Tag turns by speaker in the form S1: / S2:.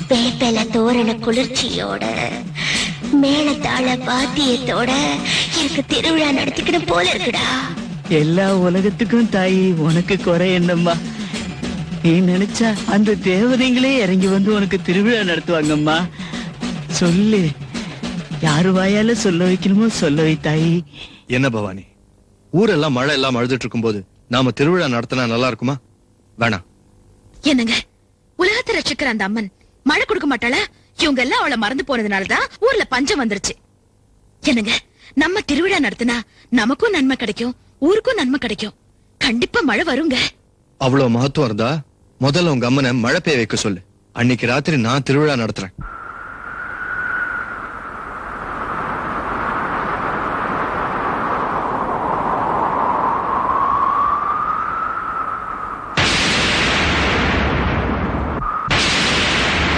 S1: வேப்பல தோரண குளிர்ச்சியோட மேளதாள வாத்தியத்தோட எனக்கு திருவிழா நடத்திக்கணும் போல இருக்குடா.
S2: எல்லா உலகத்துக்கும் தாயி உனக்கு குறை என்னம்மா? நீ நினைச்சா அந்த தேவதைங்களே இறங்கி வந்து உனக்கு திருவிழா நடத்துவாங்கம்மா. சொல்லு, யாரு வாயால சொல்ல வைக்கணுமோ சொல்ல வை தாயி.
S3: என்ன பவானி, ஊரெல்லாம் மழை எல்லாம் அழுதுட்டு இருக்கும் போது நாம திருவிழா நடத்தினா நல்லா இருக்குமா? வேணாம்.
S4: என்னங்க, உலகத்தை ரட்சிக்கிற அந்த அம்மன் மழை கொடுக்க மாட்டாளா? இவங்க எல்லாம் அவளை மறந்து போனதுனாலதான் ஊர்ல பஞ்சம் வந்துருச்சு. என்னங்க, நம்ம திருவிழா நடத்தினா நமக்கும் நன்மை கிடைக்கும், ஊருக்கும் நன்மை கிடைக்கும். கண்டிப்பா மழை வருங்க.
S3: அவ்வளவு மகத்துவம் இருந்தா முதல்ல உங்க அம்மனை மழை பெய்ய வைக்க சொல்லு. அன்னைக்கு ராத்திரி நான் திருவிழா நடத்துறேன்.